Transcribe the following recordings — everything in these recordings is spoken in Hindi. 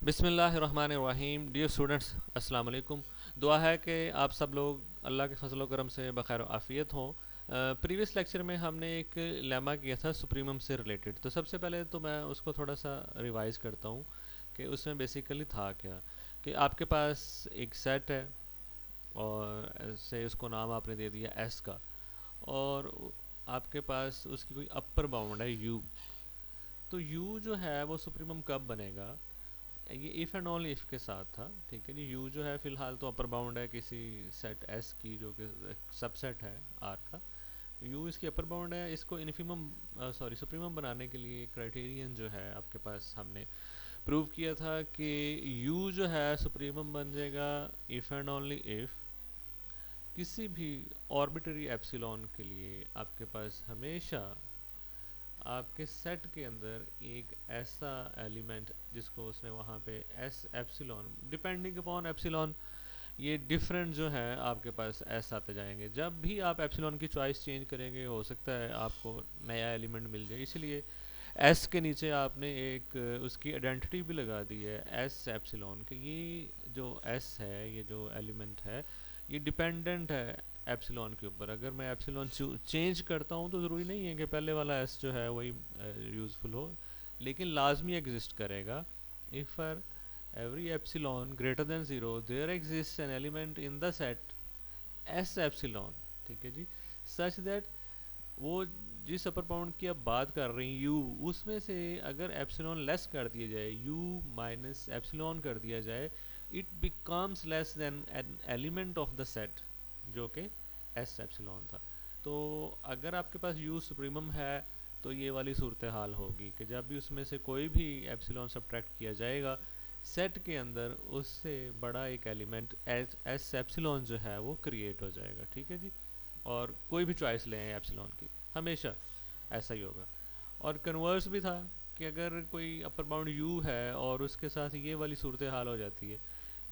बिस्मिल्लाहिर्रहमानिर्रहीम। डियर स्टूडेंट्स, अस्सलाम वालेकुम। दुआ है कि आप सब लोग अल्लाह के फजल करम से बखैर आफ़ियत हों। प्रीवियस लेक्चर में हमने एक लेमा किया था सुप्रीमम से रिलेटेड। तो सबसे पहले तो मैं उसको थोड़ा सा रिवाइज़ करता हूँ कि उसमें बेसिकली था क्या। कि आपके पास एक सेट है और ऐसे उसको नाम आपने दे दिया एस का, और आपके पास उसकी कोई अपर बाउंड है यू। तो यू जो है वो सुप्रीमम कब बनेगा, ये इफ़ एंड ऑल इफ़ के साथ था। ठीक है जी। यू जो है फ़िलहाल तो अपर बाउंड है किसी सेट एस की, जो कि सबसेट है आर का। यू इसकी अपर बाउंड है। इसको इन्फिमम सॉरी सुप्रीमम बनाने के लिए क्राइटेरियन जो है आपके पास हमने प्रूव किया था कि यू जो है सुप्रीमम बन जाएगा इफ़ एंड ओनली इफ़ किसी भी ऑर्बिटरी एप्सिलॉन के लिए आपके पास हमेशा आपके सेट के अंदर एक ऐसा एलिमेंट जिसको उसने वहाँ पे S epsilon, depending upon epsilon, ये डिफरेंट जो है आपके पास एस आते जाएंगे। जब भी आप एप्सिलॉन की चॉइस चेंज करेंगे हो सकता है आपको नया एलिमेंट मिल जाए, इसलिए एस के नीचे आपने एक उसकी आइडेंटिटी भी लगा दी है एस एप्सिलॉन कि ये जो एस है, ये जो एलिमेंट है, ये डिपेंडेंट है एप्सिलॉन के ऊपर। अगर मैं एप्सिलॉन चेंज करता हूँ तो ज़रूरी नहीं है कि पहले वाला एस जो है वही यूज़फुल हो, लेकिन लाजमी एग्जिस्ट करेगा। If for every epsilon greater than zero there exist an element in the set S epsilon. ठीक है जी। सच दैट वो जिस अपर बाउंड की आप बात कर रहे हैं यू, उसमें से अगर एप्सिलॉन लेस कर दिया जाए, यू माइनस एप्सिलॉन कर दिया जाए, it becomes less than N element of the set जो कि एस एप्सिलॉन था। तो अगर आपके पास यू सुप्रीमम है तो ये वाली सूरत हाल होगी कि जब भी उसमें से कोई भी एप्सिलॉन सब्ट्रैक्ट किया जाएगा सेट के अंदर, उससे बड़ा एक एलिमेंट एस एप्सिलॉन जो है वो क्रिएट हो जाएगा। ठीक है जी। और कोई भी चॉइस लें एप्सिलॉन की, हमेशा ऐसा ही होगा। और कन्वर्स भी था कि अगर कोई अपर बाउंड यू है और उसके साथ ये वाली सूरत हाल हो जाती है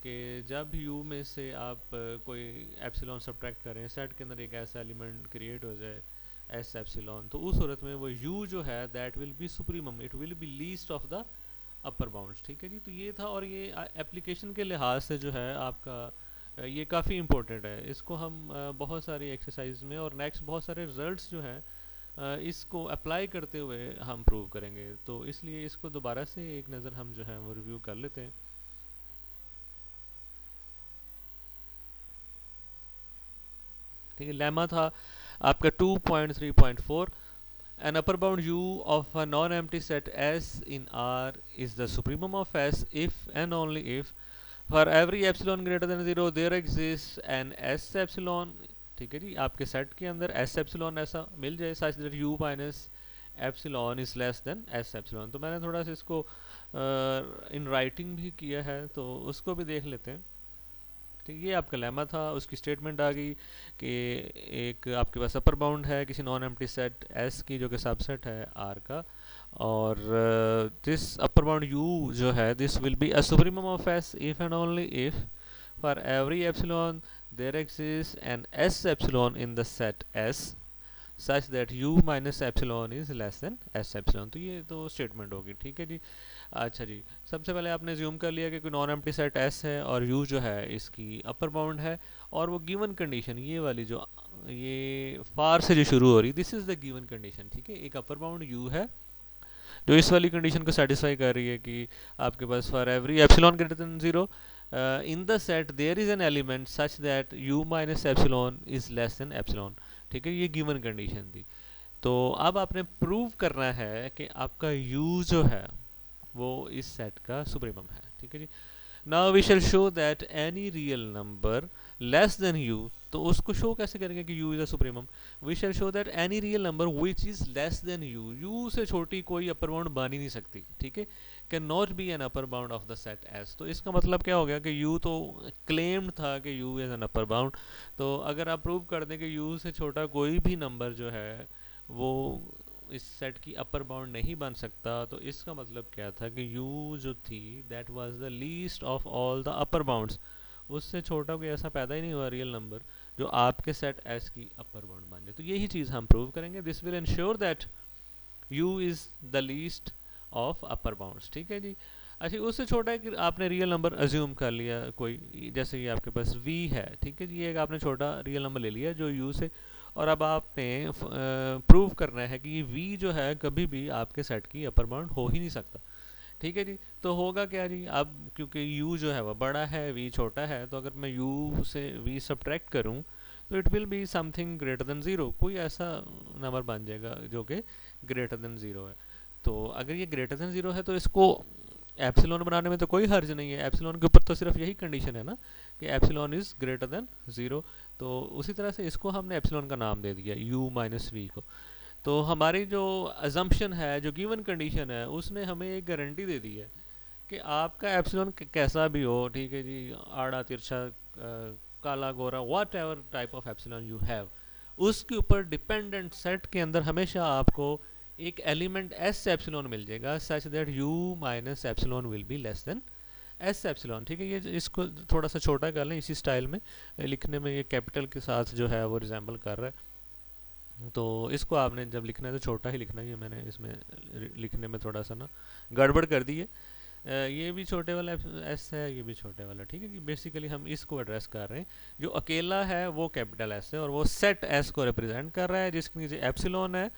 कि जब यू में से आप कोई एप्सिलॉन सब्ट्रैक्ट करें, सेट के अंदर एक ऐसा एलिमेंट क्रिएट हो जाए एस एप्सिलॉन, तो उस सूरत में वो यू जो है that will be supremum, it will B least of the upper bounds. ठीक है जी। तो ये था, और ये एप्लीकेशन के लिहाज से जो है आपका ये काफ़ी इंपॉर्टेंट है। इसको हम बहुत सारी एक्सरसाइज में और नेक्स्ट बहुत सारे रिजल्ट्स जो हैं इसको अप्लाई करते हुए हम प्रूव करेंगे। तो इसलिए इसको दोबारा से एक नज़र हम जो है वो रिव्यू कर लेते हैं। ठीक है। लेमा था आपका 2.3.4। An upper bound U of a non-empty set S in R is the supremum of S if and only if for every epsilon greater than 0 there exists an S epsilon। ठीक है जी। आपके सेट के अंदर S epsilon ऐसा मिल जाए such that U minus epsilon is less than S epsilon. तो मैंने थोड़ा सा इसको इन राइटिंग भी किया है, तो उसको भी देख लेते हैं। ठीक, ये आपका लेमा था। उसकी स्टेटमेंट आ गई कि एक आपके पास अपर बाउंड है किसी नॉन एम्प्टी सेट एस की जो कि सबसेट है आर का, और दिस अपर बाउंड यू जो है this will be a supremum of S if and only if for every epsilon there exist an S epsilon in the set S such that u minus epsilon is less than S epsilon. तो ये तो स्टेटमेंट होगी। ठीक है जी। अच्छा जी। सबसे पहले आपने ज्यूम कर लिया कि कोई नॉन एम्प्टी सेट एस है और यू जो है इसकी अपर बाउंड है, और वो गिवन कंडीशन ये वाली जो ये फार से जो शुरू हो रही, this is the given condition. ठीक है। एक अपर बाउंड यू है जो इस वाली कंडीशन को सेटिस्फाई कर रही है कि आपके पास for every epsilon greater than zero in the set there is an element such that u minus epsilon is less than epsilon. ठीक है। ये गिवन कंडीशन थी। तो अब आपने प्रूव करना है कि आपका यू जो है वो इस सेट का सुप्रीमम है। ठीक है जी। Now we shall show that any real number less than u, तो उसको शो कैसे करेंगे कि u is a supremum. We shall show that any real number which is less than u, u से छोटी कोई अपर बाउंड बन ही नहीं सकती। ठीक है। Can not be an upper bound of the set S. तो इसका मतलब क्या हो गया कि यू तो क्लेम्ड था कि u is an upper bound, तो अगर आप प्रूव कर दें कि यू से छोटा कोई भी नंबर जो है वो इस सेट की अपर बाउंड नहीं बन सकता, तो इसका मतलब क्या था कि u जो थी that was the least of all the upper bounds. उससे छोटा कोई ऐसा पैदा ही नहीं हुआ रियल नंबर जो आपके सेट s की अपर बाउंड बन जाए। तो यही चीज़ हम प्रूव करेंगे। This will ensure that u is the least of upper bounds. ठीक है जी। अच्छा, उससे छोटा है कि आपने रियल नंबर अज्यूम कर लिया कोई, जैसे ये आपके पास v है, ठीक है जी, ये एक आपने छोटा रियल नंबर ले लिया जो u से, और अब आपने प्रूव करना है कि ये v जो है कभी भी आपके सेट की अपर बाउंड हो ही नहीं सकता। ठीक है जी। तो होगा क्या जी, अब क्योंकि u जो है वह बड़ा है, v छोटा है, तो अगर मैं u से v सब्ट्रैक्ट करूं तो it will be something greater than zero, कोई ऐसा नंबर बन जाएगा जो कि ग्रेटर देन ज़ीरो है। तो अगर ये ग्रेटर देन ज़ीरो है तो इसको एप्सिलॉन बनाने में तो कोई हर्ज नहीं है, एप्सिलॉन के ऊपर तो सिर्फ यही कंडीशन है ना कि epsilon is greater than zero. तो उसी तरह से इसको हमने एप्सिलॉन का नाम दे दिया u माइनस वी को। तो हमारी जो अजम्पशन है, जो गिवन कंडीशन है, उसने हमें एक गारंटी दे दी है कि आपका एप्सिलॉन कैसा भी हो, ठीक है जी, आड़ा तिरछा काला गोरा, what ever type of epsilon you have, उसके ऊपर डिपेंडेंट सेट के अंदर हमेशा आपको एक एलिमेंट एस एप्सिलॉन मिल जाएगा सच that u minus epsilon will be less than S epsilon. ठीक है, ये इसको थोड़ा सा छोटा कर लें, इसी स्टाइल में लिखने में ये कैपिटल के साथ जो है वो रिजेंबल कर रहा है। तो इसको आपने जब लिखना है तो छोटा ही लिखना है, ये मैंने इसमें लिखने में थोड़ा सा ना गड़बड़ कर दी है। ये भी छोटे वाला एस है, ये भी छोटे वाला, ठीक है कि बेसिकली हम इसको एड्रेस कर रहे हैं। जो अकेला है वो कैपिटल एस है और वो सेट एस को रिप्रेजेंट कर रहा है, जिसके नीचे एप्सिलॉन है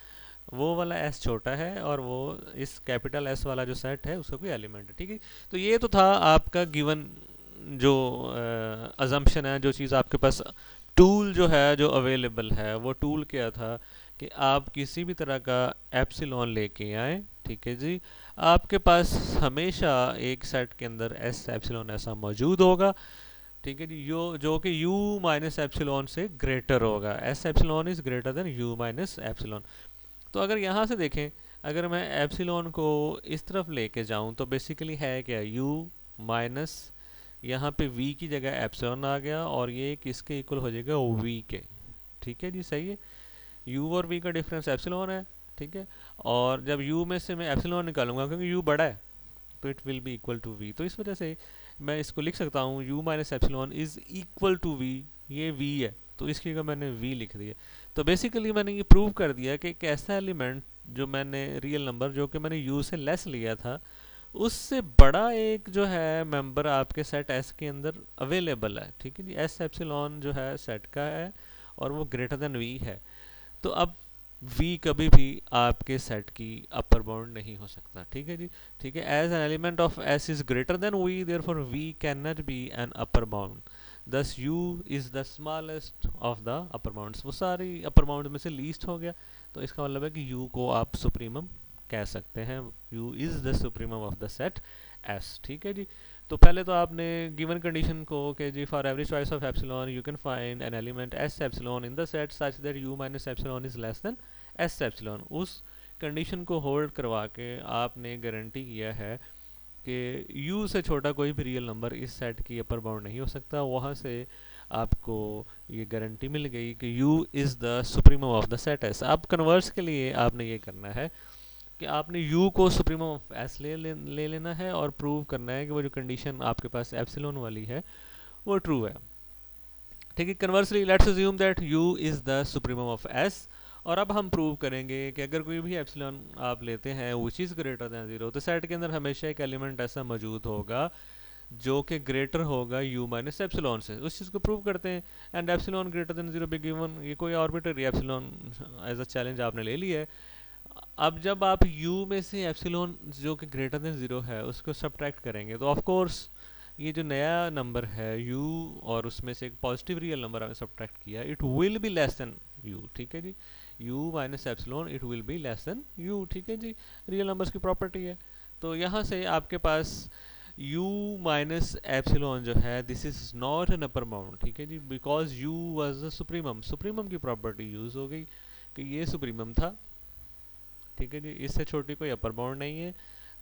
वो वाला एस छोटा है और वो इस कैपिटल एस वाला जो सेट है उसका कोई एलिमेंट है। ठीक है, तो ये तो था आपका गिवन जो अजम्पशन है, जो चीज़ आपके पास टूल जो है जो अवेलेबल है, वो टूल क्या था कि आप किसी भी तरह का एप्सिलॉन लेके आए। ठीक है जी, आपके पास हमेशा एक सेट के अंदर एस एप्सिलॉन ऐसा मौजूद होगा। ठीक है जी, जो कि u माइनस एप्सिलॉन से ग्रेटर होगा, S epsilon is greater then u minus epsilon. तो अगर यहाँ से देखें, अगर मैं एप्सिलॉन को इस तरफ लेके जाऊँ तो बेसिकली है क्या, u माइनस यहाँ पे v की जगह एप्सिलॉन आ गया और ये किसके इक्वल हो जाएगा, v के। ठीक है जी, सही है, u और v का डिफरेंस एप्सिलॉन है। ठीक है, और जब u में से मैं एप्सिलॉन निकालूंगा क्योंकि u बड़ा है तो it will be equal to v, तो इस वजह से मैं इसको लिख सकता हूँ u minus epsilon is equal to v। ये v है तो इसकी जगह मैंने v लिख दिया। तो बेसिकली मैंने ये प्रूव कर दिया कि एक ऐसा एलिमेंट जो मैंने रियल नंबर जो कि मैंने u से लेस लिया था, उससे बड़ा एक जो है मेंबर आपके सेट s के अंदर अवेलेबल है। ठीक है जी, s एप्सिलॉन जो है सेट का है और वो ग्रेटर देन v है। तो अब v कभी भी आपके सेट की अपर बाउंड नहीं हो सकता। ठीक है जी, ठीक है, as an element of s is greater than v, therefore v can not be an upper bound, thus u is the smallest of the upper bounds. वो सारी अपर बाउंड में से लीस्ट हो गया, तो इसका मतलब है कि u को आप सुप्रीमम कह सकते हैं, u is the supremum of the set s। ठीक है जी, तो पहले तो आपने गिवन कंडीशन को कि जी for every choice of epsilon you can find an element s epsilon in the set such that u minus epsilon is less than S epsilon, उस कंडीशन को होल्ड करवा के आपने गारंटी किया है कि u से छोटा कोई भी रियल नंबर इस सेट की अपर बाउंड नहीं हो सकता। वहाँ से आपको ये गारंटी मिल गई कि u is the supremum of the set S. अब कन्वर्स के लिए आपने ये करना है कि आपने u को सुप्रीमम ऑफ s ले लेना है और प्रूव करना है कि वो जो कंडीशन आपके पास एप्सिलॉन वाली है वो ट्रू है। ठीक है, conversely let's assume that u is the supremum of s, और अब हम प्रूव करेंगे कि अगर कोई भी एप्सिलॉन आप लेते हैं विच इज़ ग्रेटर दैन ज़ीरो, तो सेट के अंदर हमेशा एक एलिमेंट ऐसा मौजूद होगा जो कि ग्रेटर होगा u माइनस एप्सिलॉन से। उस चीज़ को प्रूव करते हैं, and epsilon greater than zero be given, ये कोई arbitrary epsilon as a challenge आपने ले लिया है। अब जब आप u में से एप्सिलॉन जो कि ग्रेटर देन ज़ीरो है उसको सब्ट्रैक्ट करेंगे तो ऑफ कोर्स ये जो नया नंबर है u और उसमें से एक पॉजिटिव रियल नंबर आपने सब्ट्रैक्ट किया, it will be less than u। ठीक है जी, u minus epsilon it will be less than u। ठीक है जी, रियल नंबर्स की प्रॉपर्टी है। तो यहाँ से आपके पास u माइनस एप्सिलॉन जो है this is not an upper bound. ठीक है जी, because u was the supremum, supremum की प्रॉपर्टी यूज हो गई कि ये सुप्रीमम था। ठीक है जी, इससे छोटी कोई अपर बाउंड नहीं है।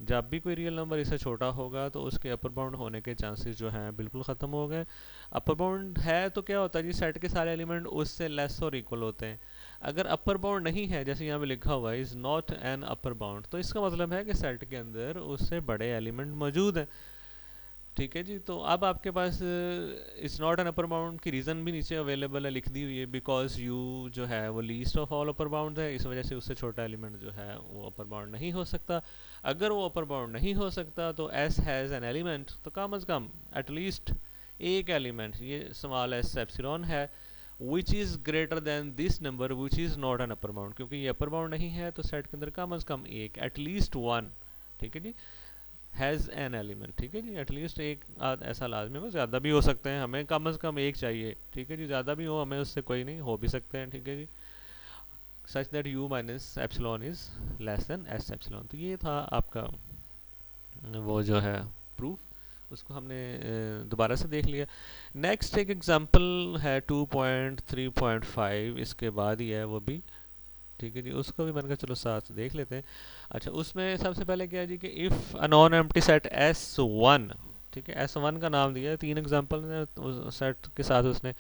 जब भी कोई रियल नंबर इससे छोटा होगा तो उसके अपर बाउंड होने के चांसेस जो हैं बिल्कुल ख़त्म हो गए। अपर बाउंड है तो क्या होता है जी, सेट के सारे एलिमेंट उससे लेस और इक्वल होते हैं। अगर अपर बाउंड नहीं है, जैसे यहाँ पे लिखा हुआ है is not an upper bound, तो इसका मतलब है कि सेट के अंदर उससे बड़े एलिमेंट मौजूद हैं। ठीक है जी, तो अब आपके पास it's not an upper bound की रीज़न भी नीचे अवेलेबल है, लिख दी हुई है, बिकॉज यू जो है वो least of all upper bound है, इस वजह से उससे छोटा एलिमेंट जो है वो अपर बाउंड नहीं हो सकता। अगर वो अपर बाउंड नहीं हो सकता तो एस हैज़ एन एलिमेंट, तो कम अज़ कम एटलीस्ट एक एलिमेंट, ये स्मॉल एस एप्सिलॉन है, which is greater then this number which is not an upper bound, क्योंकि ये अपर बाउंड नहीं है तो सेट के अंदर कम अज़ कम एक, एटलीस्ट वन, ठीक है जी, हैज़ एन एलिमेंट, ठीक है जी, एटलीस्ट एक ऐसा लाजमी हो, ज़्यादा भी हो सकते हैं, हमें कम अज़ कम एक चाहिए, ठीक है जी, ज़्यादा भी हो हमें उससे कोई नहीं, हो भी सकते हैं, ठीक है जी, such that u minus epsilon is less than S epsilon. तो ये था आपका वो जो है प्रूफ, उसको हमने दोबारा से देख लिया। नेक्स्ट एक एग्जांपल है 2.3.5, इसके बाद ही है वो भी, ठीक है जी, उसको भी मैंने कहा चलो साथ देख लेते हैं। अच्छा, उसमें सबसे पहले क्या है जी कि if a non empty set S1, ठीक है, S1 का नाम दिया है, तीन एग्जांपल ने सेट के साथ उसने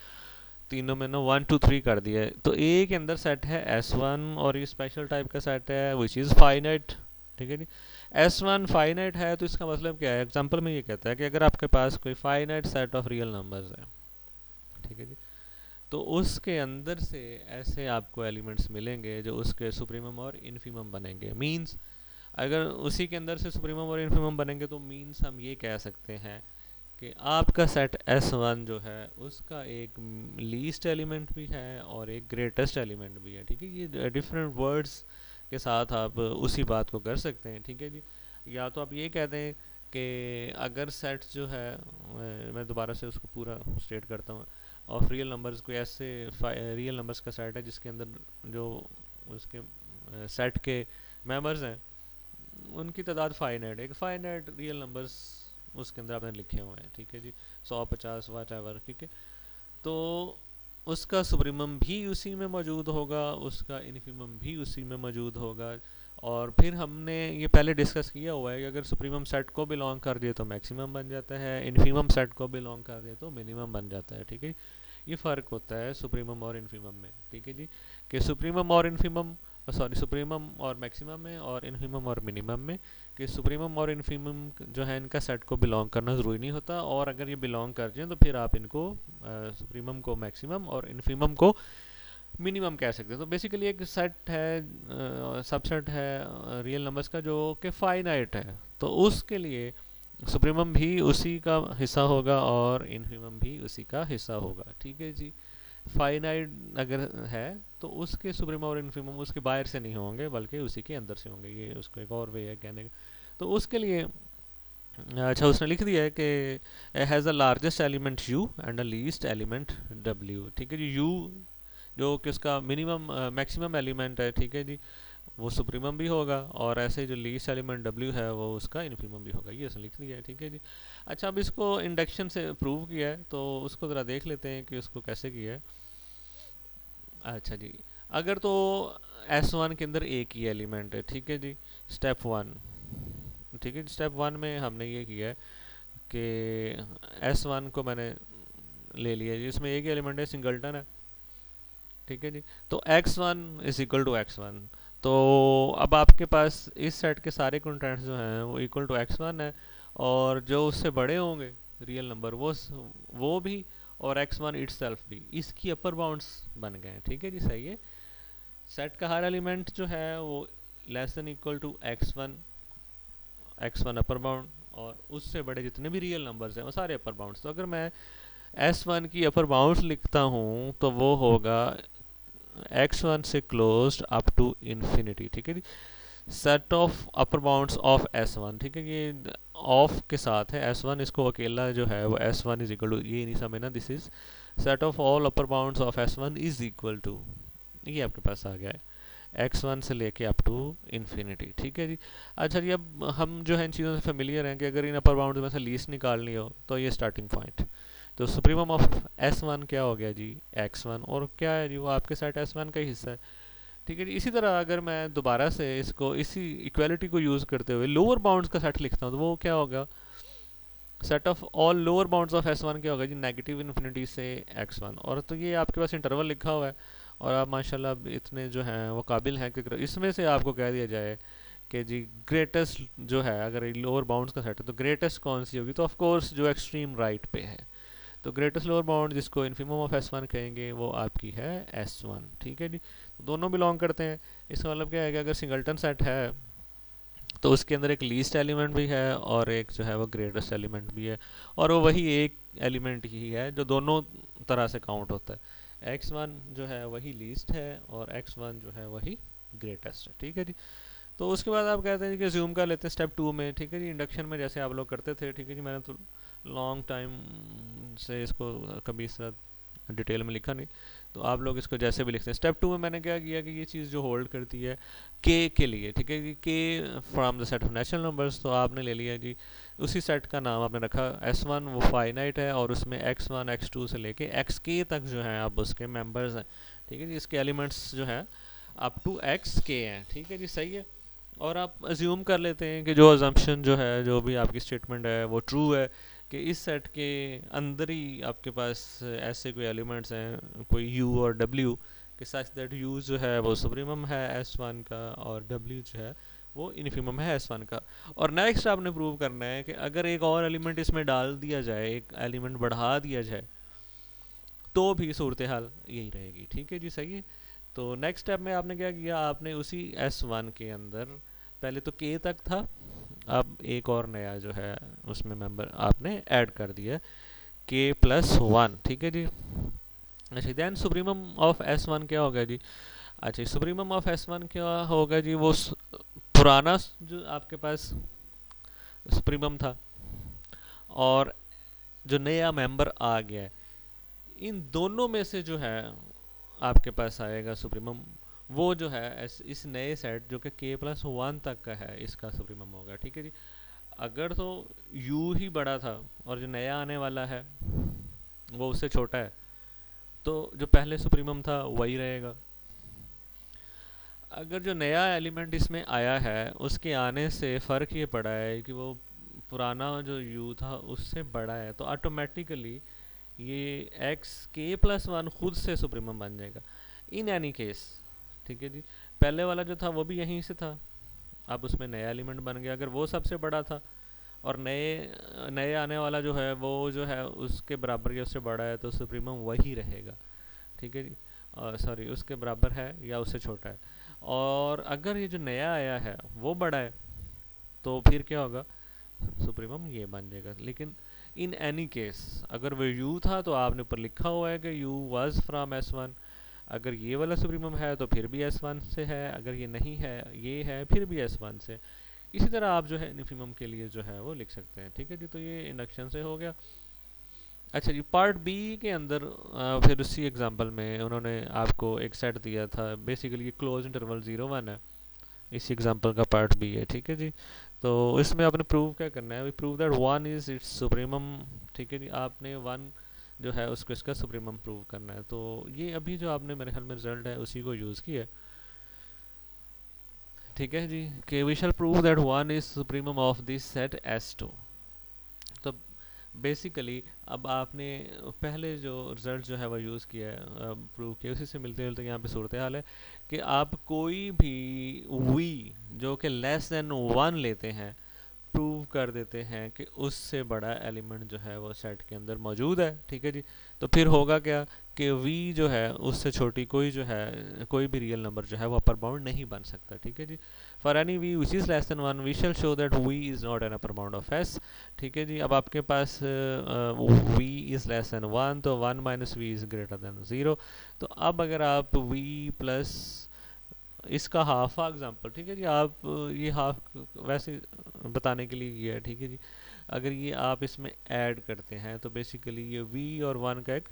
तीनों में ना 1 2 3 कर दिया है। तो ए के अंदर सेट है S1 और ये स्पेशल टाइप का सेट है विच इज़ फाइनाइट, ठीक है जी। S1 फाइनाइट है तो इसका मतलब क्या है, एग्जांपल में ये कहता है कि अगर आपके पास कोई finite set of real numbers है, ठीक है जी, तो उसके अंदर से ऐसे आपको एलिमेंट्स मिलेंगे जो उसके सुप्रीमम और इन्फीमम बनेंगे। मींस अगर उसी के अंदर से सुप्रीमम और इन्फीमम बनेंगे तो मींस हम ये कह सकते हैं कि आपका सेट S1 जो है उसका एक लीस्ट एलिमेंट भी है और एक ग्रेटेस्ट एलिमेंट भी है, ठीक है। ये डिफरेंट वर्ड्स के साथ आप उसी बात को कर सकते हैं, ठीक है जी। या तो आप ये कह दें कि अगर सेट जो है, मैं दोबारा से उसको पूरा स्टेट करता हूँ, ऑफ रियल नंबर्स, कोई ऐसे रियल नंबर्स का सेट है जिसके अंदर जो उसके सेट के मेंबर्स हैं उनकी तादाद फाइनाइट, एक फाइनाइट रियल नंबर्स उसके अंदर आपने लिखे हुए हैं, ठीक है जी, 100 50 वाट एवर, ठीक है। तो उसका सुप्रीमम भी उसी में मौजूद होगा, उसका इन्फीमम भी उसी में मौजूद होगा। और फिर हमने ये पहले डिस्कस किया हुआ है कि अगर सुप्रीमम सेट को बिलोंग कर दिए तो मैक्सिमम बन जाता है, इन्फीमम सेट को बिलोंग कर दिए तो मिनिमम बन जाता है, ठीक है। ये फ़र्क होता है सुप्रीमम और इन्फीमम में, ठीक है जी, कि सुप्रीमम और इन्फीमम, सॉरी, सुप्रीमम और मैक्सिमम में और इन्फीमम और मिनिमम में, कि सुप्रीमम और इन्फीमम जो है इनका सेट को बिलोंग करना ज़रूरी नहीं होता, और अगर ये बिलोंग कर जाए तो फिर आप इनको सुप्रीमम को मैक्सिमम और इन्फीमम को मिनिमम कह सकते हैं। तो बेसिकली एक सेट है, सबसेट है रियल नंबर्स का जो कि फाइनाइट है, तो उसके लिए सुप्रीमम भी उसी का हिस्सा होगा और इन्फीमम भी उसी का हिस्सा होगा, ठीक है जी। फाइनाइट अगर है तो उसके सुप्रीमम और इन्फीमम उसके बाहर से नहीं होंगे बल्कि उसी के अंदर से होंगे, ये उसको एक और वे है कहने का। तो उसके लिए अच्छा उसने लिख दिया है कि has a largest element u and a least element w, ठीक है जी। u जो कि उसका मिनिमम मैक्सिमम एलिमेंट है, ठीक है जी, वो सुप्रीमम भी होगा, और ऐसे जो लीस्ट एलिमेंट w है वो उसका इन्फीमम भी होगा, ये उसने लिख दिया है, ठीक है जी। अच्छा, अब इसको इंडक्शन से प्रूव किया है तो उसको ज़रा देख लेते हैं कि उसको कैसे किया है। अच्छा जी, अगर तो S1 के अंदर एक ही एलिमेंट है, ठीक है जी, स्टेप वन, ठीक है, स्टेप वन में हमने ये किया है कि S1 को मैंने ले लिया, जिसमें एक ही एलिमेंट है, सिंगलटन है, ठीक है जी। तो x1 is equal to x1, तो अब आपके पास इस सेट के सारे कंटेंट्स जो हैं वो इक्वल टू x1 है, और जो उससे बड़े होंगे रियल नंबर वो भी, और x1 इटसेल्फ भी, इसकी अपर बाउंड्स बन गए हैं, ठीक है जी, सही है। सेट का हर एलिमेंट जो है वो less than equal to x1 upper bound, और उससे बड़े जितने भी रियल नंबर्स हैं वो सारे अपर बाउंड्स। तो अगर मैं S1 की अपर बाउंड्स लिखता हूँ तो वो होगा x1 से क्लोज्ड अप टू इन्फिनिटी, ठीक है जी। Set of upper bounds of S1, ठीक है, ये ऑफ के साथ है S1, इसको अकेला जो है वो S1 इज इक्वल टू, ये नहीं समझना, this is set of all upper bounds of S1 is equal to, ये आपके पास आ गया है x1 से लेके अप टू इन्फिनिटी, ठीक है जी। अच्छा जी, अब हम जो है इन चीज़ों से फेमिलियर हैं कि अगर इन अपर बाउंड्स में से लीस्ट निकालनी हो तो ये स्टार्टिंग पॉइंट, तो सुप्रीमम ऑफ S1 क्या हो गया जी, x1, और क्या है जी, वो आपके सेट S1 का ही हिस्सा है, ठीक है जी। इसी तरह अगर मैं दोबारा से इसको इसी इक्वालिटी को यूज़ करते हुए लोअर बाउंड्स का सेट लिखता हूँ तो वो क्या होगा, set of all lower bounds of S1 क्या होगा जी, नेगेटिव इन्फिनिटी से x1, और तो ये आपके पास इंटरवल लिखा हुआ है, और आप माशाल्लाह इतने जो हैं वो काबिल हैं कि इसमें से आपको कह दिया जाए कि जी ग्रेटेस्ट जो है, अगर लोअर बाउंड्स का सेट है तो ग्रेटेस्ट कौन सी होगी, तो ऑफ कोर्स जो एक्सट्रीम राइट पे है, तो ग्रेटेस्ट लोअर बाउंड जिसको इन्फीमम ऑफ S1 कहेंगे वो आपकी है S1, ठीक है जी। तो दोनों बिलोंग करते हैं, इसका मतलब क्या है कि अगर सिंगल्टन सेट है तो उसके अंदर एक लीस्ट एलिमेंट भी है और एक जो है वो ग्रेटेस्ट एलिमेंट भी है, और वो वही एक एलिमेंट ही है जो दोनों तरह से काउंट होता है। x1 जो है वही लीस्ट है और x1 जो है वही ग्रेटेस्ट है, ठीक है जी। तो उसके बाद आप कहते हैं कि ज्यूम कर लेते हैं स्टेप 2 में, ठीक है जी। इंडक्शन में जैसे आप लोग करते थे, ठीक है जी, मैंने तो लॉन्ग टाइम से इसको कभी इस तरह डिटेल में लिखा नहीं, तो आप लोग इसको जैसे भी लिखते हैं। स्टेप 2 में मैंने क्या किया कि ये चीज़ जो होल्ड करती है के लिए, ठीक है जी, के from the set of natural numbers, तो आपने ले लिया जी उसी सेट का नाम आपने रखा S1, वो फाइनाइट है और उसमें x1 x2 से लेके xk तक जो है आप उसके मेंबर्स हैं, ठीक है जी। इसके एलिमेंट्स जो हैं अप टू xk हैं, ठीक है जी, सही है। और आप अज्यूम कर लेते हैं कि जो अजम्पशन जो है, जो भी आपकी स्टेटमेंट है वो ट्रू है, कि इस सेट के अंदर ही आपके पास ऐसे कोई एलिमेंट्स हैं, कोई u और w, कि सच दैट u जो है वो सुप्रीमम है S1 का और w जो है वो इन्फीमम है S1 का। और नेक्स्ट आपने प्रूव करना है कि अगर एक और एलिमेंट इसमें डाल दिया जाए, एक एलिमेंट बढ़ा दिया जाए, तो भी सूरत हाल यही रहेगी, ठीक है जी, सही है। तो नेक्स्ट स्टेप में आपने क्या किया, आपने उसी S1 के अंदर पहले तो k तक था, अब एक और नया जो है उसमें मेंबर आपने ऐड कर दिया k+1, ठीक है जी। अच्छा, देन सुप्रीमम ऑफ S1 क्या होगा जी? अच्छा, सुप्रीमम ऑफ S1 क्या होगा जी? वो पुराना जो आपके पास सुप्रीमम था और जो नया मेंबर आ गया है, इन दोनों में से जो है आपके पास आएगा सुप्रीमम, वो जो है इस नए सेट जो कि k+1 तक का है, इसका सुप्रीमम होगा, ठीक है जी। अगर तो u ही बड़ा था और जो नया आने वाला है वो उससे छोटा है, तो जो पहले सुप्रीमम था वही रहेगा। अगर जो नया एलिमेंट इसमें आया है उसके आने से फ़र्क ये पड़ा है कि वो पुराना जो u था उससे बड़ा है, तो ऑटोमेटिकली ये k+1 खुद से सुप्रीमम बन जाएगा इन एनी केस, ठीक है जी। पहले वाला जो था वो भी यहीं से था, अब उसमें नया एलिमेंट बन गया, अगर वो सबसे बड़ा था और नए नए आने वाला जो है वो जो है उसके बराबर या उससे बड़ा है, तो सुप्रीमम वही रहेगा, ठीक है जी। सॉरी, उसके बराबर है या उससे छोटा है। और अगर ये जो नया आया है वो बड़ा है, तो फिर क्या होगा, सुप्रीमम ये बन जाएगा। लेकिन इन एनी केस अगर वो u था तो आपने ऊपर लिखा हुआ है कि u वाज फ्रॉम S1, अगर ये वाला सुप्रीमम है तो फिर भी S1 से है, अगर ये नहीं है ये है फिर भी S1 से। इसी तरह आप जो है इन्फीमम के लिए जो है वो लिख सकते हैं, ठीक है जी। तो ये इंडक्शन से हो गया। अच्छा जी, पार्ट बी के अंदर फिर उसी एग्जांपल में उन्होंने आपको एक सेट दिया था, बेसिकली ये क्लोज इंटरवल 0 1 है, इसी एग्जांपल का पार्ट बी है, ठीक है जी। तो इसमें आपने प्रूव क्या करना है, prove that 1 is it's supremum, ठीक है जी। आपने 1 जो है उसको इसका सुप्रीमम प्रूव करना है। तो ये अभी जो आपने मेरे ख्याल में रिजल्ट है उसी को यूज़ किया, ठीक है जी, कि we shall prove that 1 is supremum of this set S2। तो बेसिकली अब आपने पहले जो रिजल्ट जो है वो यूज़ किया है, प्रूव किया, उसी से मिलते जुलते यहाँ पे सूरत हाल है कि आप कोई भी v जो कि लेस देन 1 लेते हैं, प्रूव कर देते हैं कि उससे बड़ा एलिमेंट जो है वो सेट के अंदर मौजूद है, ठीक है जी। तो फिर होगा क्या कि v जो है उससे छोटी कोई जो है कोई भी रियल नंबर जो है वो अपर बाउंड नहीं बन सकता, ठीक है जी। For any v which is less than 1 we shall show that v is not an upper bound of s, ठीक है जी। अब आपके पास v इज़ लेस देन 1, तो 1 minus v is greater than 0। तो अब अगर आप v प्लस इसका हाफ एग्जांपल, ठीक है जी, आप ये हाफ वैसे बताने के लिए किया है, ठीक है जी। अगर ये आप इसमें ऐड करते हैं तो बेसिकली ये v और 1 का एक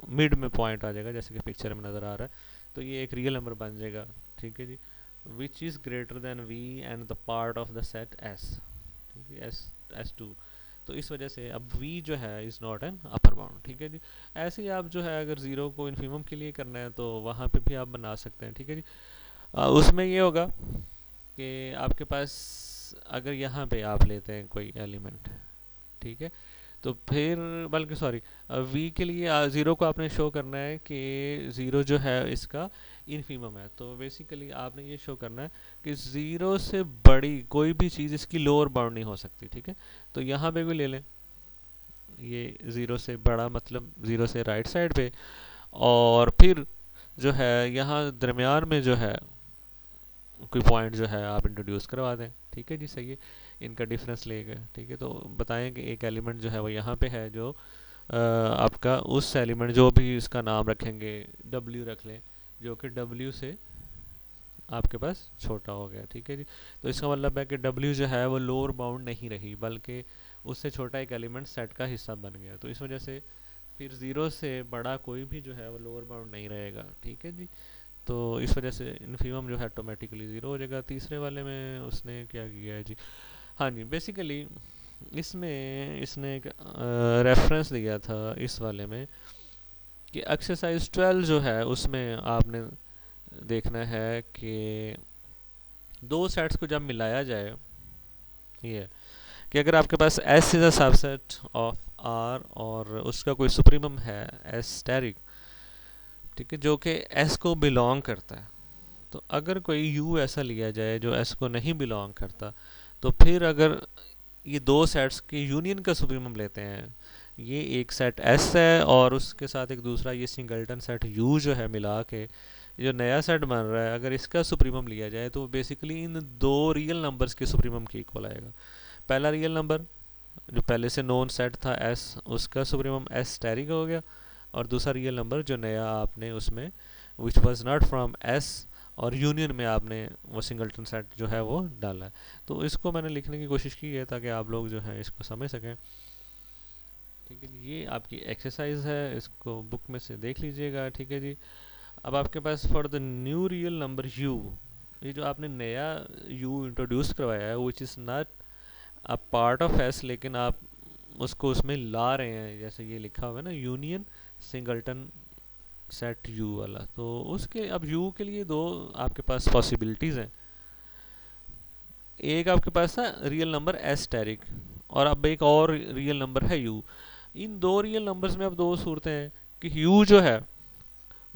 मिड में पॉइंट आ जाएगा, जैसे कि पिक्चर में नज़र आ रहा है। तो ये एक रियल नंबर बन जाएगा, ठीक है जी, which is greater than v and the part of the set s, ठीक है, S2। तो इस वजह से अब v जो है is not an upper bound, ठीक है जी। ऐसे ही आप जो है अगर ज़ीरो को इन्फीमम के लिए करना है तो वहाँ पे भी आप बना सकते हैं, ठीक है जी। उसमें ये होगा कि आपके पास अगर यहाँ पे आप लेते हैं कोई एलिमेंट, ठीक है, तो फिर बल्कि सॉरी v के लिए 0 को आपने शो करना है कि 0 जो है इसका इन्फीमम है। तो बेसिकली आपने ये शो करना है कि 0 से बड़ी कोई भी चीज़ इसकी लोअर बाउंड नहीं हो सकती, ठीक है। तो यहाँ पे भी ले लें, ये 0 से बड़ा मतलब 0 से राइट साइड पे, और फिर जो है यहाँ दरमियान में जो है कोई पॉइंट जो है आप इंट्रोड्यूस करवा दें, ठीक है जी, सही है। इनका डिफरेंस लेगा, ठीक है। तो बताएं कि एक एलिमेंट जो है वो यहाँ पे है, जो आपका उस एलिमेंट जो भी इसका नाम रखेंगे डब्ल्यू रख लें, जो कि डब्ल्यू से आपके पास छोटा हो गया, ठीक है जी। तो इसका मतलब है कि डब्ल्यू जो है वो लोअर बाउंड नहीं रही, बल्कि उससे छोटा एक एलिमेंट सेट का हिस्सा बन गया। तो इस वजह से फिर ज़ीरो से बड़ा कोई भी जो है वो लोअर बाउंड नहीं रहेगा, ठीक है जी। तो इस वजह से इन्फीमम जो है ऑटोमेटिकली ज़ीरो हो जाएगा। तीसरे वाले में उसने क्या किया है जी, हाँ जी, बेसिकली इसमें इसने एक रेफरेंस दिया था इस वाले में कि एक्सरसाइज 12 जो है उसमें आपने देखना है कि दो सेट्स को जब मिलाया जाए, ये कि अगर आपके पास S is a subset of R और उसका कोई सुप्रीमम है S स्टेरिक, ठीक है, जो कि S को बिलोंग करता है। तो अगर कोई U ऐसा लिया जाए जो S को नहीं बिलोंग करता, तो फिर अगर ये दो सेट्स की यूनियन का सुप्रीमम लेते हैं, ये एक सेट S है और उसके साथ एक दूसरा ये सिंगल्टन सेट U जो है, मिला के जो नया सेट बन रहा है, अगर इसका सुप्रीमम लिया जाए तो बेसिकली इन दो रियल नंबर्स के सुप्रीमम के इक्वल आएगा। पहला रियल नंबर जो पहले से नोन सेट था S, उसका सुप्रीमम S स्टेरिक हो गया, और दूसरा रियल नंबर जो नया आपने उसमें which was not from S और यूनियन में आपने वो सिंगलटन सेट जो है वो डाला है। तो इसको मैंने लिखने की कोशिश की है ताकि आप लोग जो है इसको समझ सकें, ठीक है। ये आपकी एक्सरसाइज है, इसको बुक में से देख लीजिएगा, ठीक है जी। अब आपके पास for the new real number u, ये जो आपने नया u इंट्रोड्यूस करवाया है which is not a part of s, लेकिन आप उसको उसमें ला रहे हैं, जैसे ये लिखा हुआ है ना यूनियन सिंगलटन सेट u वाला। तो उसके अब u के लिए दो आपके पास पॉसिबिलिटीज़ हैं। एक आपके पास था रियल नंबर s स्टेरिक, और अब एक और रियल नंबर है u। इन दो रियल नंबर्स में अब दो सूरतें हैं कि u जो है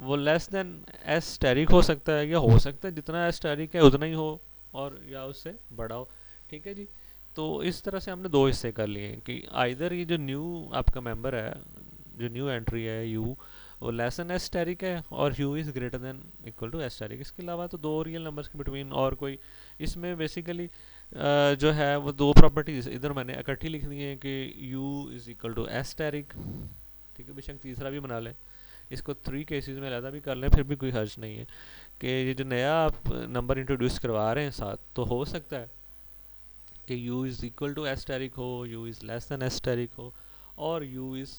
वो लेस देन एस स्टेरिक हो सकता है, या हो सकता है जितना एस स्टेरिक है उतना ही हो, और या उससे बड़ा हो, ठीक है जी। तो इस तरह से हमने दो हिस्से कर लिए कि आइदर ये जो न्यू आपका मेंबर है, जो न्यू एंट्री है यू, वो लेस देन एस स्टेरिक है, और u is greater than equal to asterisk. इसके अलावा तो दो रियल नंबर्स के बिटवीन और कोई इसमें बेसिकली जो है वो दो प्रॉपर्टीज इधर मैंने इकट्ठी लिख दी है कि u is equal to asterisk, ठीक है। बेशक तीसरा भी बना लें, इसको थ्री केसेस में अलहदा भी कर लें, फिर भी कोई हर्ज नहीं है कि ये जो नया आप नंबर इंट्रोड्यूस करवा रहे हैं साथ, तो हो सकता है कि u is equal to asterisk हो, u is less than asterisk हो, और u is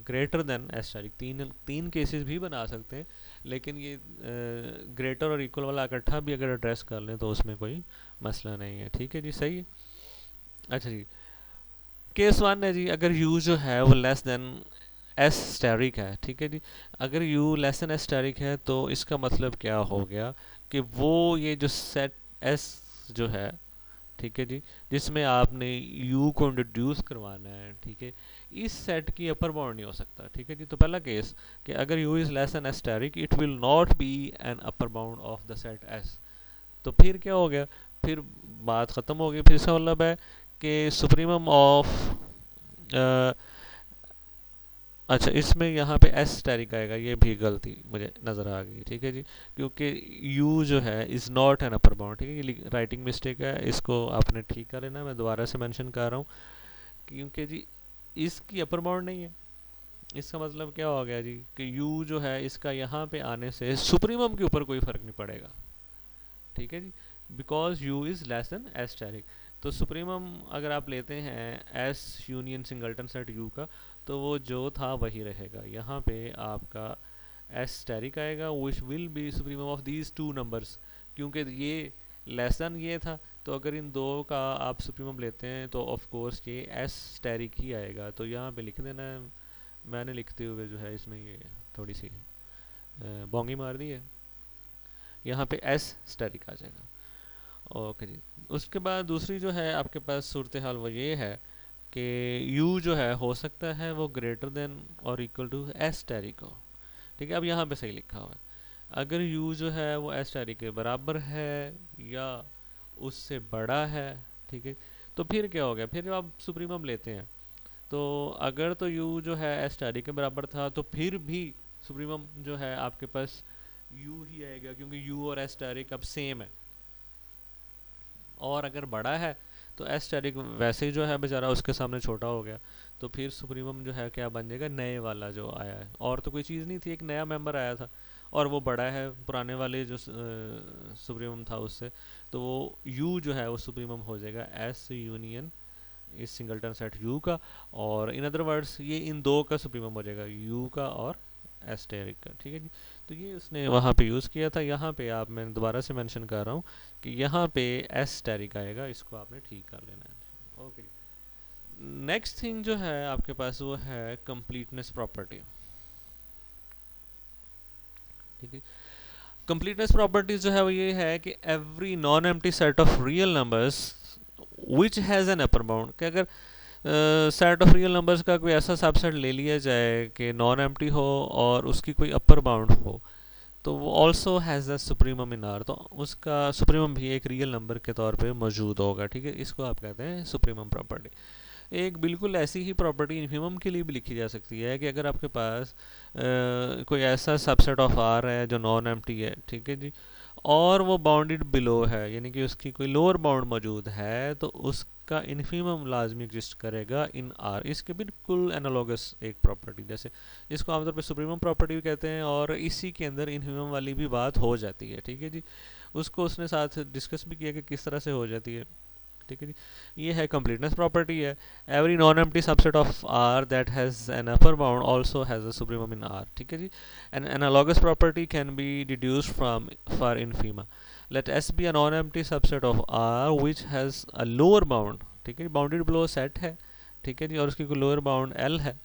greater than asterisk. तीन तीन केसेस भी बना सकते हैं, लेकिन ये ग्रेटर और इक्वल वाला इकट्ठा भी अगर एड्रेस कर लें तो उसमें कोई मसला नहीं है, ठीक है जी, सही है। अच्छा जी, केस वन है जी, अगर u जो है वो लेस देन एस स्टेरिक है, ठीक है जी। अगर u less than S steric है तो इसका मतलब क्या हो गया कि वो ये जो सेट s जो है, ठीक है जी, जिसमें आपने u को इंट्रोड्यूस करवाना है, ठीक है, इस सेट की अपर बाउंड नहीं हो सकता, ठीक है जी। तो पहला केस कि अगर u is less than S steric, it will not be an upper bound of the set s। तो फिर क्या हो गया, फिर बात ख़त्म हो गई। फिर इसका मतलब है कि सुप्रीमम ऑफ अच्छा, इसमें यहाँ पे एस स्टेरिक आएगा, ये भी गलती मुझे नज़र आ गई, ठीक है जी, क्योंकि u जो है is not an upper bound, ठीक है। ये राइटिंग मिस्टेक है, इसको आपने ठीक कर लेना, मैं दोबारा से मेंशन कर रहा हूँ, क्योंकि जी इसकी अपर बाउंड नहीं है। इसका मतलब क्या हो गया जी कि u जो है इसका यहाँ पे आने से सुप्रीमम के ऊपर कोई फ़र्क नहीं पड़ेगा, ठीक है जी, because u is less than S asterisk. तो सुप्रीमम अगर आप लेते हैं s union singleton set u का, तो वो जो था वही रहेगा। यहाँ पे आपका एस स्टेरिक आएगा which will be supremum of these two numbers, क्योंकि ये लेस देन ये था, तो अगर इन दो का आप सुप्रीमम लेते हैं तो ऑफ कोर्स ये एस स्टेरिक ही आएगा। तो यहाँ पे लिख देना है, मैंने लिखते हुए जो है इसमें ये थोड़ी सी बोंगी मार दी है, यहाँ पे एस स्टेरिक आ जाएगा। ओके जी। उसके बाद दूसरी जो है आपके पास सूरत हाल वो ये है कि u जो है हो सकता है वो ग्रेटर देन और इक्वल टू एस स्टेरिक हो, ठीक है। अब यहाँ पे सही लिखा हुआ है, अगर u जो है वो एस स्टेरिक के बराबर है या उससे बड़ा है, ठीक है, तो फिर क्या हो गया, फिर आप सुप्रीमम लेते हैं। तो अगर तो u जो है एस स्टेरिक के बराबर था, तो फिर भी सुप्रीमम जो है आपके पास u ही आएगा, क्योंकि u और एस स्टेरिक अब सेम है। और अगर बड़ा है तो एस्टेरिक वैसे ही जो है बेचारा उसके सामने छोटा हो गया, तो फिर सुप्रीमम जो है क्या बन जाएगा, नए वाला जो आया है, और तो कोई चीज़ नहीं थी, एक नया मेंबर आया था और वो बड़ा है पुराने वाले जो सुप्रीमम था उससे, तो वो यू जो है वो सुप्रीमम हो जाएगा एस यूनियन इस सिंगलटन सेट यू का, और इन अदर वर्ड्स ये इन दो का सुप्रीमम हो जाएगा, यू का और एस्टेरिक का। ठीक है जी, तो ये उसने वहाँ पे यूज़ किया था। यहाँ पे आप, मैं दोबारा से मेंशन कर रहा हूँ कि यहाँ पे एस्टेरिक आएगा, इसको आपने ठीक कर लेना है। ओके, नेक्स्ट थिंग जो है आपके पास वो है कंप्लीटनेस प्रॉपर्टी। ठीक है, कंप्लीटनेस प्रॉपर्टीज जो है वो ये है कि every non empty set of real numbers which has an upper bound, कि अगर सेट ऑफ रियल नंबर्स का कोई ऐसा सबसेट ले लिया जाए कि नॉन एम्प्टी हो और उसकी कोई अपर बाउंड हो, तो वो also has a supremum in are, तो उसका सुप्रीमम भी एक रियल नंबर के तौर पे मौजूद होगा। ठीक है, इसको आप कहते हैं सुप्रीमम प्रॉपर्टी। एक बिल्कुल ऐसी ही प्रॉपर्टी इन्फीमम के लिए भी लिखी जा सकती है कि अगर आपके पास कोई ऐसा सबसेट ऑफ आर है जो नॉन एम्प्टी है, ठीक है जी, और वो बाउंडेड बिलो है, यानी कि उसकी कोई लोअर बाउंड मौजूद है, तो उसका इन्फीमम लाजमी एग्जिस्ट करेगा इन आर। इसके बिल्कुल एनालॉगस एक प्रॉपर्टी, जैसे इसको आमतौर पे सुप्रीमम प्रॉपर्टी भी कहते हैं, और इसी के अंदर इन्फीमम वाली भी बात हो जाती है। ठीक है जी, उसको उसने साथ डिस्कस भी किया कि किस तरह से हो जाती है। ठीक है जी, ये है कंप्लीटनेस प्रॉपर्टी है। Every non empty subset of R that has an upper bound also has a supremum in R. ठीक है जी, an analogous property can be deduced from for infima. Let s be a non empty subset of R which has a lower bound. ठीक है जी, बाउंडेड बिलो सेट है, ठीक है जी, और उसकी कोई लोअर बाउंड एल है।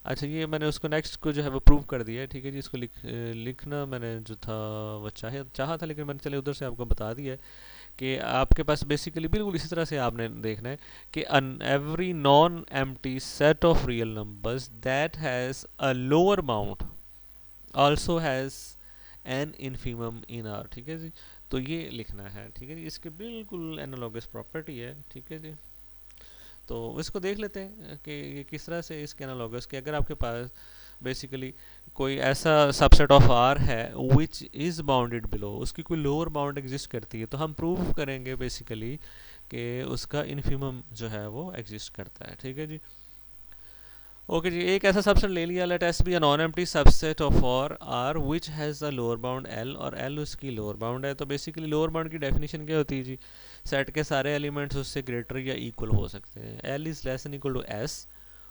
अच्छा, ये मैंने उसको नेक्स्ट को जो है वो प्रूव कर दिया है। ठीक है जी, इसको लिखना मैंने जो था वो चाहा था, लेकिन मैंने चले उधर से आपको बता दिया है कि आपके पास बेसिकली बिल्कुल इसी तरह से आपने देखना है कि every non empty set of real numbers that has a lower bound also has an infimum in R. ठीक है जी, तो ये लिखना है। ठीक है जी, इसके बिल्कुल एनालॉगस प्रॉपर्टी है। ठीक है जी, तो इसको देख लेते हैं कि ये किस तरह से इसके एनालॉगस, कि अगर आपके पास बेसिकली कोई ऐसा सबसेट ऑफ आर है विच इज़ बाउंडेड बिलो, उसकी कोई लोअर बाउंड एग्जिस्ट करती है, तो हम प्रूव करेंगे बेसिकली कि उसका इन्फीमम जो है वो एग्जिस्ट करता है। ठीक है जी, ओके जी, एक ऐसा सबसेट ले लिया, let s be a non empty subset of और R which has a lower bound l, और एल उसकी लोअर बाउंड है। तो बेसिकली लोअर बाउंड की डेफिनेशन क्या होती है जी, सेट के सारे एलिमेंट्स उससे ग्रेटर या इक्वल हो सकते हैं। L is less and equal to s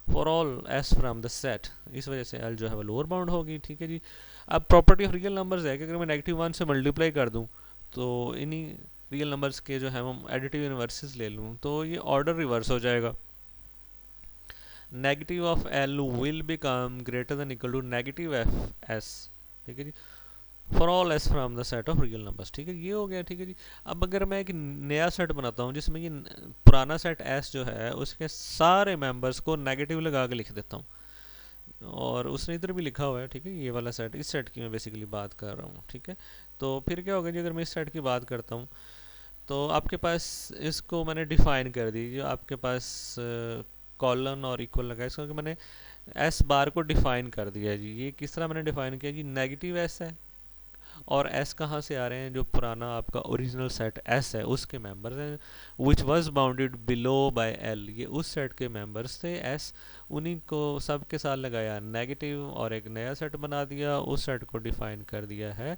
for all s from the set, इस वजह से एल जो है वो लोअर बाउंड होगी। ठीक है जी, अब प्रॉपर्टी ऑफ रियल नंबर्स है कि अगर मैं -1 से मल्टीप्लाई कर दूँ तो इन्हीं रियल नंबर्स के जो है हम एडिटिव इनवर्सेस ले लूँ तो ये ऑर्डर रिवर्स हो जाएगा। Negative of l will become greater than equal to negative f s. ठीक है जी, for all s from the set of real numbers. ठीक है, ये हो गया। ठीक है जी, अब अगर मैं एक नया सेट बनाता हूँ जिसमें ये पुराना सेट एस जो है उसके सारे मेंबर्स को नेगेटिव लगा के लिख देता हूँ, और उसने इधर भी लिखा हुआ है। ठीक है, ये वाला सेट, इस सेट की मैं बेसिकली बात कर रहा हूँ। ठीक है, तो फिर क्या होगा जी, अगर मैं इस सेट की बात करता हूँ तो आपके पास इसको मैंने डिफाइन कर दी, जो आपके पास कॉलन और इक्वल लगा, इसको मैंने एस बार को डिफाइन कर दिया जी। ये किस तरह मैंने डिफाइन किया जी, नेगेटिव एस है, और एस कहाँ से आ रहे हैं, जो पुराना आपका ओरिजिनल सेट एस है उसके मेंबर्स हैं, which was bounded below by L, ये उस सेट के मेंबर्स थे एस, उन्हीं को सब के साथ लगाया नेगेटिव और एक नया सेट बना दिया, उस सेट को डिफाइन कर दिया है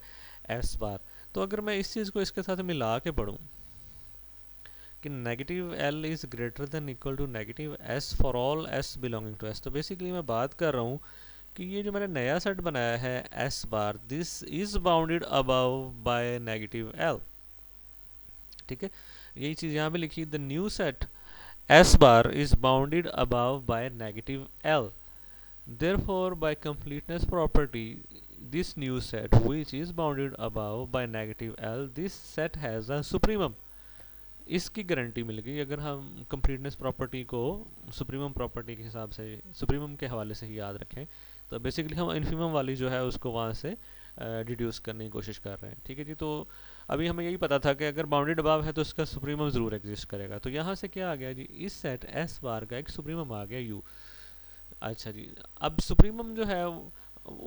एस बार। तो अगर मैं इस चीज़ को इसके साथ मिला के पढ़ूँ कि negative l is greater than equal to negative s for all s belonging to s, तो बेसिकली मैं बात कर रहा हूँ कि ये जो मैंने नया सेट बनाया है S bar, this is bounded above by negative l. ठीक है, यही चीज़ यहाँ पे लिखी, the new set S bar is bounded above by negative L, therefore by completeness property this new set which is bounded above by negative L, this set has a supremum। इसकी गारंटी मिल गई अगर हम कंप्लीटनेस प्रॉपर्टी को सुप्रीमम प्रॉपर्टी के हिसाब से, सुप्रीमम के हवाले से ही याद रखें, तो बेसिकली हम इन्फीमम वाली जो है उसको वहाँ से डिड्यूस करने की कोशिश कर रहे हैं। ठीक है जी, तो अभी हमें यही पता था कि अगर बाउंडेड अबाव है तो उसका सुप्रीमम ज़रूर एग्जिस्ट करेगा, तो यहाँ से क्या आ गया जी, इस सेट एस बार का एक सुप्रीमम आ गया यू। अच्छा जी, अब सुप्रीमम जो है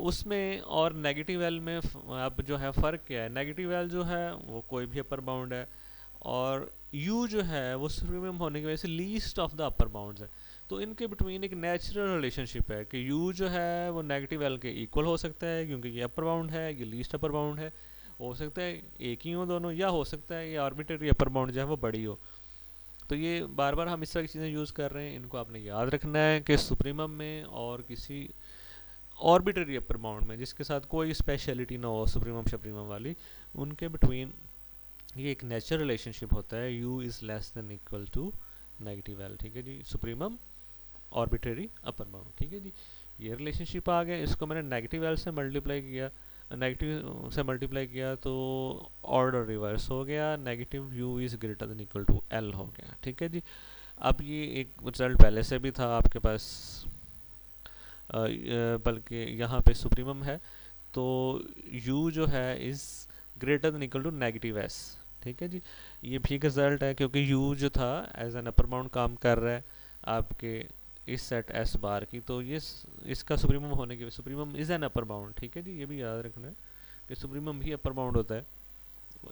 उसमें और नेगेटिव एल में अब जो है फ़र्क क्या है, नेगेटिव एल जो है वो कोई भी अपर बाउंड है, और यू जो है वो सुप्रीमम होने की वजह से least of the upper bounds है। तो इनके बिटवीन एक नेचुरल रिलेशनशिप है कि यू जो है वो नेगेटिव एल के इक्वल हो सकता है, क्योंकि ये अपर बाउंड है, ये लीस्ट अपर बाउंड है। हो सकता है एक ही हो दोनों, या हो सकता है ये आर्बिट्रेरी अपर बाउंड जो है वो बड़ी हो। तो ये बार बार हम इस तरह की चीज़ें यूज़ कर रहे हैं, इनको आपने याद रखना है कि सुप्रीमम में और किसी ऑर्बिटरी अपर बाउंड में जिसके साथ कोई स्पेशलिटी ना हो सुप्रीमम शप्रीमम वाली, उनके बिटवीन ये एक नेचुरल रिलेशनशिप होता है, u is less than equal to negative l. ठीक है जी, सुप्रीमम ऑर्बिटरी अपर बाउंड। ठीक है जी, ये रिलेशनशिप आ गया। इसको मैंने नेगेटिव एल से मल्टीप्लाई किया, नेगेटिव से मल्टीप्लाई किया तो ऑर्डर रिवर्स हो गया, negative u is greater than equal to l हो गया। ठीक है जी, अब ये एक रिजल्ट पहले से भी था आपके पास, बल्कि यहाँ पे सुप्रीमम है, तो u जो है is greater than equal to negative s। ठीक है जी, ये भी एक रिजल्ट है, क्योंकि u जो था एज एन अपर बाउंड काम कर रहा है आपके इस सेट s बार की, तो ये इसका सुप्रीमम होने के, supremum is an upper bound. ठीक है जी, ये भी याद रखना है कि सुप्रीमम भी अपर बाउंड होता है,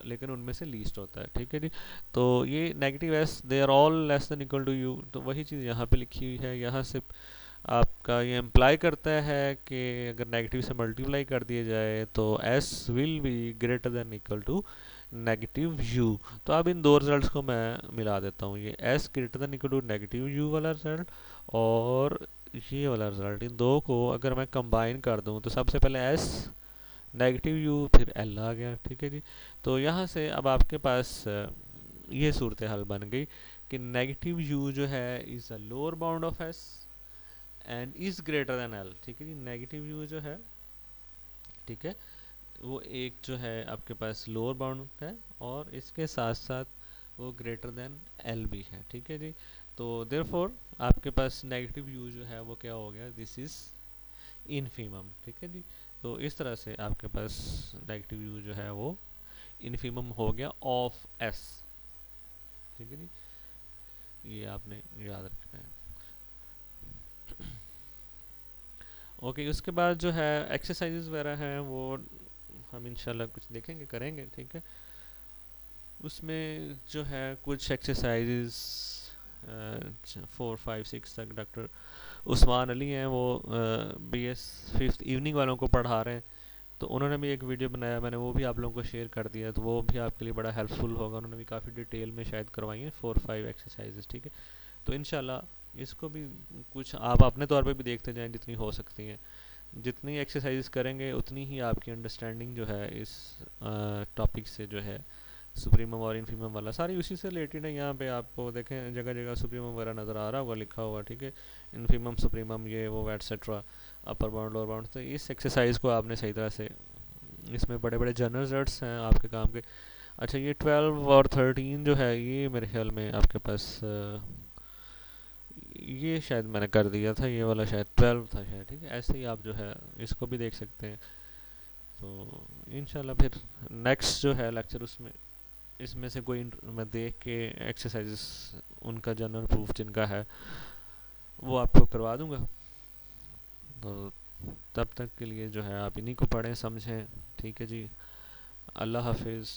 लेकिन उनमें से लीस्ट होता है। ठीक है जी, तो ये negative s they are all less than equal to u, तो वही चीज़ यहाँ पे लिखी हुई है। यहाँ से आपका ये इम्प्लाई करता है कि अगर नेगेटिव से मल्टीप्लाई कर दिया जाए तो s will be greater than equal to negative u। तो अब इन दो रिजल्ट्स को मैं मिला देता हूँ, ये s greater than equal to negative u वाला रिजल्ट और ये वाला रिजल्ट, इन दो को अगर मैं कंबाइन कर दूँ तो सबसे पहले s नेगेटिव u फिर l आ गया। ठीक है जी, तो यहाँ से अब आपके पास ये सूरत हाल बन गई कि नेगेटिव u जो है is a lower bound of s and is greater then l। ठीक है जी, नेगेटिव u जो है, ठीक है, वो एक जो है आपके पास लोअर बाउंड है और इसके साथ साथ वो ग्रेटर देन l भी है। ठीक है जी, तो देयरफॉर आपके पास नेगेटिव u जो है वो क्या हो गया, दिस इज़ इनफीमम। ठीक है जी, तो इस तरह से आपके पास नेगेटिव u जो है वो इनफीमम हो गया ऑफ s। ठीक है जी, ये आपने याद रखना है। ओके, उसके बाद जो है एक्सरसाइजेज वगैरह हैं वो हम इंशाल्लाह कुछ देखेंगे, करेंगे। ठीक है, उसमें जो है कुछ एक्सरसाइजेज 4 5 6 तक डॉक्टर उस्मान अली हैं, वो BS 5th इवनिंग वालों को पढ़ा रहे हैं, तो उन्होंने भी एक वीडियो बनाया, मैंने वो भी आप लोगों को शेयर कर दिया, तो वो भी आपके लिए बड़ा हेल्पफुल होगा। उन्होंने भी काफ़ी डिटेल में शायद करवाई हैं 4 5 एक्सरसाइजेज। ठीक है, तो इंशाल्लाह इसको भी कुछ आप अपने तौर पे भी देखते जाएं जितनी हो सकती हैं। जितनी एक्सरसाइज करेंगे उतनी ही आपकी अंडरस्टैंडिंग जो है इस टॉपिक से जो है सुप्रीमम और इनफीमम वाला सारी उसी से रिलेटेड है। यहाँ पे आपको देखें जगह जगह सुप्रीमम वगैरह नज़र आ रहा होगा लिखा हुआ। ठीक है, इनफीमम सुप्रीमम ये वो etcetera, upper bound lower bound. तो इस एक्सरसाइज को आपने सही तरह से, इसमें बड़े बड़े जनरल रिजल्ट्स हैं आपके काम के। अच्छा, ये 12 और 13 जो है ये मेरे ख्याल में आपके पास ये शायद मैंने कर दिया था, ये वाला शायद 12 था शायद। ठीक है, ऐसे ही आप जो है इसको भी देख सकते हैं। तो इंशाल्लाह फिर नेक्स्ट जो है लेक्चर उसमें इसमें से कोई मैं देख के एक्सरसाइजेस उनका जनरल प्रूफ जिनका है वो आपको करवा दूंगा। तो तब तक के लिए जो है आप इन्हीं को पढ़ें समझें। ठीक है जी, अल्लाह हाफिज़।